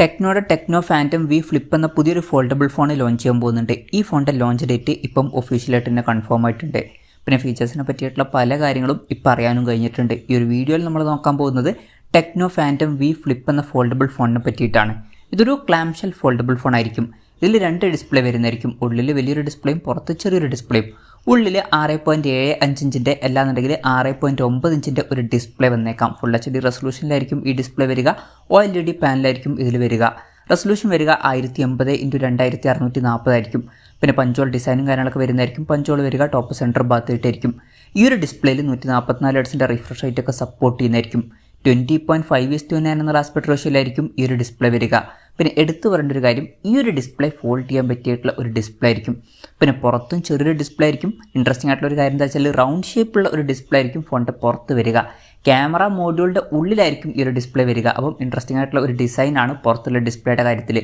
ടെക്നോയുടെ techno phantom V flip എന്ന പുതിയൊരു foldable phone launch ചെയ്യാൻ പോകുന്നുണ്ട്. ഈ ഫോണിൻ്റെ ലോഞ്ച് ഡേറ്റ് ഇപ്പം ഒഫീഷ്യലായിട്ട് തന്നെ കൺഫേം ആയിട്ടുണ്ട്. പിന്നെ ഫീച്ചേഴ്സിനെ പറ്റിയിട്ടുള്ള പല കാര്യങ്ങളും ഇപ്പോൾ അറിയാനും കഴിഞ്ഞിട്ടുണ്ട്. ഈ ഒരു വീഡിയോയിൽ നമ്മൾ നോക്കാൻ പോകുന്നത് ടെക്നോ ഫാൻറ്റം വി ഫ്ലിപ്പ് എന്ന ഫോൾഡബിൾ ഫോണിനെ പറ്റിയിട്ടാണ്. ഇതൊരു ക്ലാംഷെൽ ഫോൾഡബിൾ ഫോൺ ആയിരിക്കും. ഇതിൽ 2 ഡിസ്പ്ലേ വരുന്നതായിരിക്കും. ഉള്ളിൽ വലിയൊരു ഡിസ്പ്ലേയും പുറത്ത് ചെറിയൊരു ഡിസ്പ്ലേയും. ഉള്ളിൽ 6.75 ഇഞ്ചിൻ്റെ അല്ലാന്നുണ്ടെങ്കിൽ 6.9 ഇഞ്ചിൻ്റെ ഒരു ഡിസ്പ്ലേ വന്നേക്കാം. ഫുൾ HD റെസൊല്യൂഷനിലായിരിക്കും ഈ ഡിസ്പ്ലേ വരിക. OLED പാനലായിരിക്കും ഇതിൽ വരിക. റെസൊല്യൂഷൻ വരിക 1080x2640 ആയിരിക്കും. പിന്നെ പഞ്ചോൾ ഡിസൈനും കാര്യങ്ങളൊക്കെ വരുന്നതായിരിക്കും. പഞ്ചോൾ വരിക ടോപ്പ് സെൻറ്റർ ഭാഗത്തായിട്ടായിരിക്കും. ഈ ഒരു ഡിസ്പ്ലേയിൽ 144 ഹെർട്സിൻ്റെ റിഫ്രഷ് റേറ്റ് ഒക്കെ സപ്പോർട്ട് ചെയ്യുന്നതായിരിക്കും. 20.5:9 എന്നുള്ള ആസ്പെക്ട് റേഷ്യോയിലായിരിക്കും ഈ ഒരു ഡിസ്പ്ലേ വരിക. പിന്നെ എടുത്തു പറയേണ്ട ഒരു കാര്യം, ഈ ഒരു ഡിസ്പ്ലേ ഫോൾഡ് ചെയ്യാൻ പറ്റിയിട്ടുള്ള ഒരു ഡിസ്പ്ലേ ആയിരിക്കും. പിന്നെ പുറത്തും ചെറിയൊരു ഡിസ്പ്ലേ ആയിരിക്കും. ഇൻട്രസ്റ്റിംഗ് ആയിട്ടുള്ള ഒരു കാര്യം എന്താ വെച്ചാൽ റൗണ്ട് ഷേപ്പുള്ള ഒരു ഡിസ്പ്ലേ ആയിരിക്കും ഫോണിൻ്റെ പുറത്ത് വരിക. ക്യാമറ മോഡ്യൂളിൻ്റെ ഉള്ളിലായിരിക്കും ഈ ഒരു ഡിസ്പ്ലേ വരിക. അപ്പം ഇൻട്രസ്റ്റിംഗ് ആയിട്ടുള്ള ഒരു ഡിസൈനാണ് പുറത്തുള്ള ഡിസ്പ്ലേയുടെ കാര്യത്തിൽ.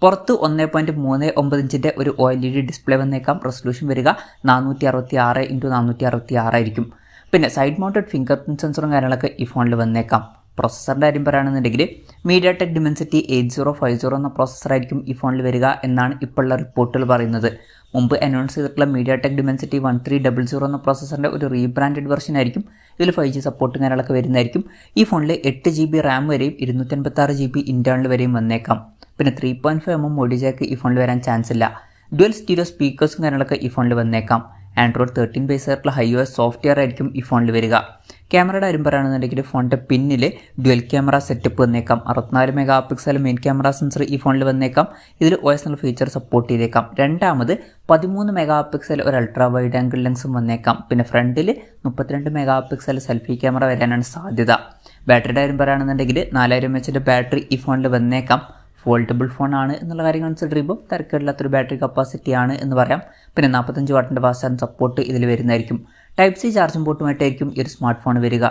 പുറത്ത് 1.39 ഇഞ്ചിൻ്റെ ഒരു OLED ഡിസ്പ്ലേ വന്നേക്കാം. റെസൊല്യൂഷൻ വരിക 466x466 ആയിരിക്കും. പിന്നെ സൈഡ് മൗണ്ടഡ് ഫിംഗർ പ്രിൻറ്റ് സെൻസറും കാര്യങ്ങളൊക്കെ ഈ ഫോണിൽ വന്നേക്കാം. പ്രോസസ്സറിൻ്റെ കാര്യം പറയുകയാണെന്നുണ്ടെങ്കിൽ mediatek dimensity 8050 എന്ന പ്രോസസ്സറായിരിക്കും ഈ ഫോണിൽ വരിക എന്നാണ് ഇപ്പോഴുള്ള റിപ്പോർട്ടുകൾ പറയുന്നത്. മുമ്പ് അനൗൺസ് ചെയ്തിട്ടുള്ള mediatek dimensity 1300 എന്ന പ്രോസസ്സറിൻ്റെ ഒരു റീബ്രാൻഡഡ് വെർഷൻ ആയിരിക്കും. ഇതിൽ 5G സപ്പോർട്ടും കാര്യങ്ങളൊക്കെ വരുന്നതായിരിക്കും. ഈ ഫോണിൽ 8GB റാം വരെയും 256GB ഇൻറ്റേർണൽ വരെയും വന്നേക്കാം. പിന്നെ 3.5mm ഓഡിയോ ജാക്ക് ഈ ഫോണിൽ വരാൻ ചാൻസ് ഇല്ല. ഡ്യുവൽ സ്റ്റീരിയോ സ്പീക്കേഴ്സും കാര്യങ്ങളൊക്കെ ഈ ഫോണിൽ വന്നേക്കാം. Android 13 ബേസ് ആയിട്ടുള്ള iOS സോഫ്റ്റ്വെയർ ആയിരിക്കും ഈ ഫോണിൽ വരിക. ക്യാമറയുടെ കാര്യം പറയുകയാണെന്നുണ്ടെങ്കിൽ ഫോണിൻ്റെ പിന്നിൽ ഡ്യുവൽ ക്യാമറ സെറ്റപ്പ് വന്നേക്കാം. 64 മെഗാപിക്സൽ മെയിൻ ക്യാമറ സെൻസർ ഈ ഫോണിൽ വന്നേക്കാം. ഇതിൽ OS എന്നുള്ള ഫീച്ചർ സപ്പോർട്ട് ചെയ്തേക്കാം. രണ്ടാമത് 13 മെഗാപിക്സൽ ഒരു അൾട്രാ വൈഡ് ആംഗിൾ ലെൻസും വന്നേക്കാം. പിന്നെ ഫ്രണ്ടിൽ 32 മെഗാപിക്സൽ സെൽഫി ക്യാമറ വരാനാണ് സാധ്യത. ബാറ്ററിയുടെ കാര്യം പറയുകയാണെന്നുണ്ടെങ്കിൽ 4000 mAh ബാറ്ററി ഈ ഫോണിൽ വന്നേക്കാം. ഫോൾഡബിൾ ഫോണാണ് എന്നുള്ള കാര്യം കൺസിഡർ ചെയ്യുമ്പോൾ തിരക്കില്ലാത്തൊരു ബാറ്ററി കപ്പാസിറ്റി ആണ് എന്ന് പറയാം. പിന്നെ 45 വാട്ടിൻ്റെ ഫാസ്റ്റ് ചാർജിംഗ് സപ്പോർട്ട് ഇതിൽ വരുന്നതായിരിക്കും. Type-C ചാർജിംഗ് പോർട്ടുമായിട്ടായിരിക്കും ഈ ഒരു സ്മാർട്ട് ഫോൺ വരിക.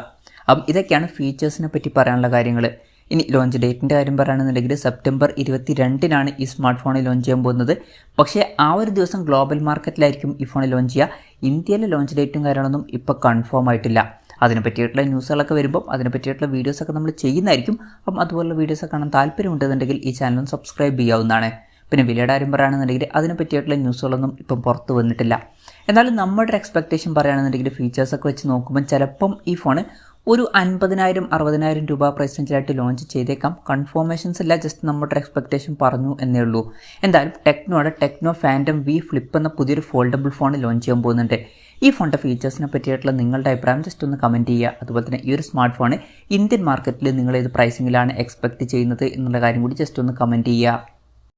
അപ്പം ഇതൊക്കെയാണ് ഫീച്ചേഴ്സിനെ പറ്റി പറയാനുള്ള കാര്യങ്ങൾ. ഇനി ലോഞ്ച് ഡേറ്റിൻ്റെ കാര്യം പറയുകയാണെന്നുണ്ടെങ്കിൽ സെപ്റ്റംബർ 22-നാണ് ഈ സ്മാർട്ട് ഫോൺ ലോഞ്ച് ചെയ്യാൻ പോകുന്നത്. പക്ഷേ ആ ഒരു ദിവസം ഗ്ലോബൽ മാർക്കറ്റിലായിരിക്കും ഈ ഫോൺ ലോഞ്ച് ചെയ്യുക. ഇന്ത്യയിലെ ലോഞ്ച് ഡേറ്റും കാര്യങ്ങളൊന്നും ഇപ്പോൾ കൺഫേം ആയിട്ടില്ല. അതിനെ പറ്റിയിട്ടുള്ള ന്യൂസുകളൊക്കെ വരുമ്പോൾ അതിനെ പറ്റിയിട്ടുള്ള വീഡിയോസൊക്കെ നമ്മൾ ചെയ്യുന്നതായിരിക്കും. അപ്പം അതുപോലുള്ള വീഡിയോസൊക്കെ കാണാൻ താല്പര്യമുണ്ടെന്നുണ്ടെങ്കിൽ ഈ ചാനൽ സബ്സ്ക്രൈബ് ചെയ്യാവുന്നതാണ്. പിന്നെ വിലയുടെ കാര്യം പറയുകയാണെന്നുണ്ടെങ്കിൽ അതിനെ പറ്റിയിട്ടുള്ള ന്യൂസുകളൊന്നും ഇപ്പം പുറത്ത് വന്നിട്ടില്ല. എന്നാലും നമ്മുടെ എക്സ്പെക്റ്റേഷൻ പറയുകയാണെന്നുണ്ടെങ്കിൽ ഫീച്ചേഴ്സൊക്കെ വെച്ച് നോക്കുമ്പോൾ ചിലപ്പം ഈ ഫോൺ ഒരു 50,000-60,000 രൂപ പ്രൈസ് റേഞ്ചിലായിട്ട് ലോഞ്ച് ചെയ്തേക്കാം. കൺഫർമേഷൻസ് ഇല്ല, ജസ്റ്റ് നമ്മുടെ എക്സ്പെക്റ്റേഷൻ പറഞ്ഞു എന്നേ ഉള്ളൂ. എന്തായാലും ടെക്നോയുടെ ടെക്നോ ഫാൻറ്റം വി ഫ്ലിപ്പ് എന്ന പുതിയൊരു ഫോൾഡബിൾ ഫോൺ ലോഞ്ച് ചെയ്യാൻ പോകുന്നുണ്ട്. ഈ ഫോണിൻ്റെ ഫീച്ചേഴ്സിനെ പറ്റിയിട്ടുള്ള നിങ്ങളുടെ അഭിപ്രായം ജസ്റ്റ് ഒന്ന് കമൻറ്റ് ചെയ്യുക. അതുപോലെ തന്നെ ഈ ഒരു സ്മാർട്ട് ഫോൺ ഇന്ത്യൻ മാർക്കറ്റിൽ നിങ്ങൾ ഏത് പ്രൈസിങ്ങിലാണ് എക്സ്പെക്റ്റ് ചെയ്യുന്നത് എന്നുള്ള കാര്യം കൂടി ജസ്റ്റ് ഒന്ന് കമൻറ്റ് ചെയ്യുക.